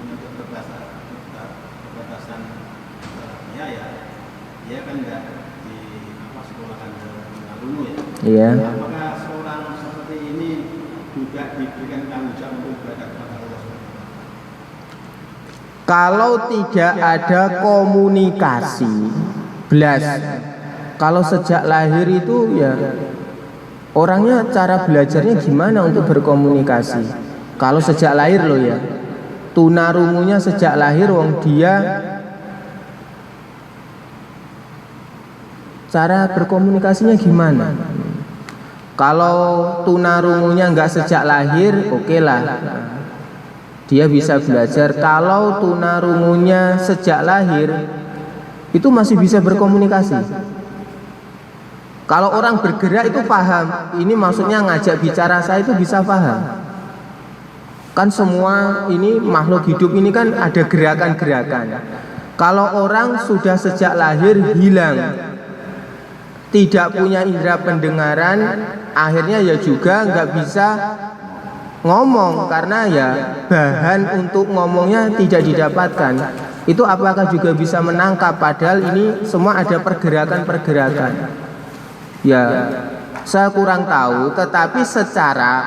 untuk keterbatasan biaya, dia kan nggak di sekolahan dulu ya. Iya. Apakah seorang seperti ini juga diberikan tanggung jawab untuk beribadah kepada Allah? Kalau tidak ada komunikasi, belas. Kalau sejak lahir itu ya. Orangnya cara belajarnya gimana untuk berkomunikasi? Kalau sejak lahir loh ya, tunarungunya sejak lahir, wong dia cara berkomunikasinya gimana? Kalau tunarungunya nggak sejak lahir, oke lah, dia bisa belajar. Kalau tunarungunya sejak lahir, itu masih bisa berkomunikasi. Kalau orang bergerak itu paham, ini maksudnya ngajak bicara saya itu bisa paham. Kan semua ini makhluk hidup ini kan ada gerakan-gerakan. Kalau orang sudah sejak lahir hilang, tidak punya indera pendengaran, akhirnya ya juga nggak bisa ngomong karena ya bahan untuk ngomongnya tidak didapatkan. Itu apakah juga bisa menangkap? Padahal ini semua ada pergerakan-pergerakan. Ya, saya kurang tahu, tetapi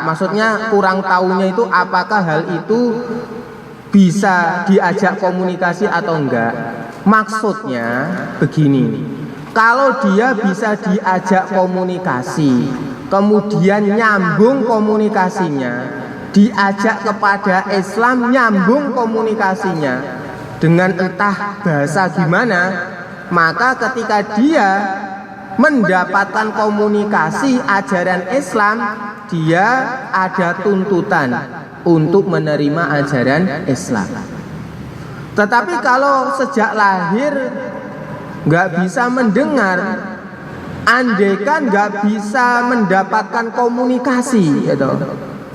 maksudnya kurang tahunya itu apakah hal itu bisa diajak komunikasi atau enggak. Maksudnya begini, kalau dia bisa diajak komunikasi, kemudian nyambung komunikasinya, diajak kepada Islam, nyambung komunikasinya dengan entah bahasa gimana, maka ketika dia mendapatkan komunikasi ajaran Islam, dia ada tuntutan untuk menerima ajaran Islam. Tetapi kalau sejak lahir nggak bisa mendengar, andaikan nggak bisa mendapatkan komunikasi, gitu,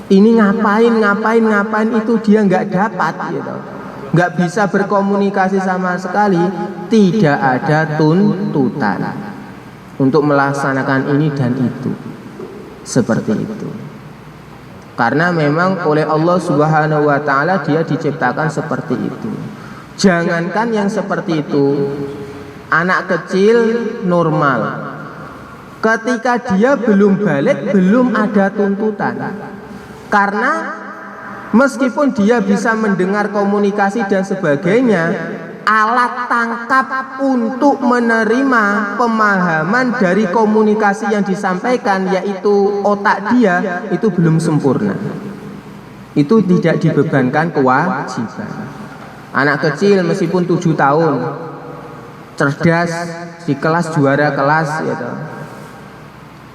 ini ngapain itu dia nggak dapat, gitu, nggak bisa berkomunikasi sama sekali, tidak ada tuntutan untuk melaksanakan ini dan itu, seperti itu. Karena memang oleh Allah Subhanahu wa taala dia diciptakan seperti itu. Jangankan yang seperti itu, anak kecil normal, ketika dia belum balik belum ada tuntutan. Karena meskipun dia bisa mendengar komunikasi dan sebagainya, alat tangkap untuk menerima pemahaman dari komunikasi yang disampaikan, yaitu otak dia, itu belum sempurna. Itu tidak dibebankan kewajiban. Anak kecil meskipun 7 tahun, cerdas, di kelas juara kelas, gitu,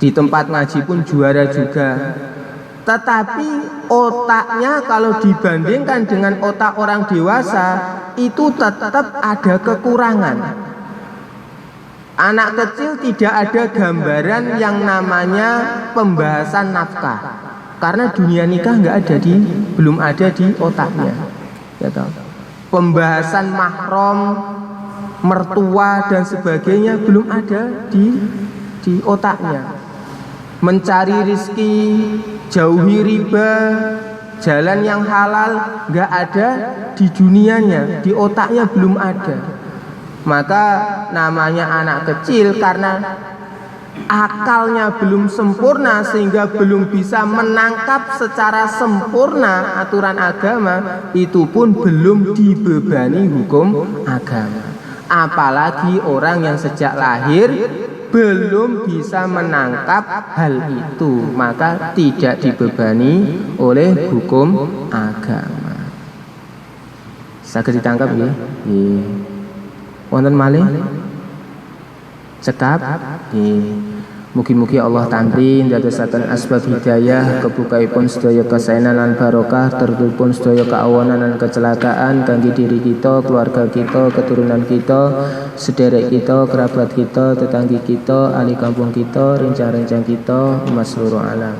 di tempat ngaji pun juara juga. Tetapi otaknya kalau dibandingkan dengan otak orang dewasa, itu tetap ada kekurangan. Anak kecil tidak ada gambaran yang namanya pembahasan nafkah, karena dunia nikah belum ada di otaknya, gitu. Pembahasan mahram, mertua dan sebagainya belum ada di otaknya. Mencari rizki, jauhi riba, jalan yang halal, nggak ada di dunianya, di otaknya belum ada. Maka namanya anak kecil karena akalnya belum sempurna, sehingga belum bisa menangkap secara sempurna aturan agama, itu pun belum dibebani hukum agama. Apalagi orang yang sejak lahir belum bisa menangkap hal itu, maka tidak dibebani oleh hukum agama. Saged ditangkap ya? Nggih. Wonten malih? Cekap? Nggih. Mugi-mugi Allah tampi ndadosaken asbab hidayah, kebukaipun sedaya kasainan lan barokah, tertulpun sedaya keawanan dan kecelakaan kangge diri kita, keluarga kita, keturunan kita, sederek kita, kerabat kita, tetangga kita, ahli kampung kita, rencang-rencang kita, umat seluruh alam.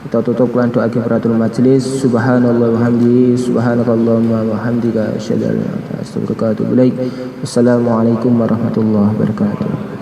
Kita tutup lan doa kifaratul majelis. Subhanallah wa hamdihi, subhanakallahumma wa hamdika, asyhadu an la ilaha illa anta, astaghfiruka wa atubu ilaik. Wassalamualaikum warahmatullahi wabarakatuh.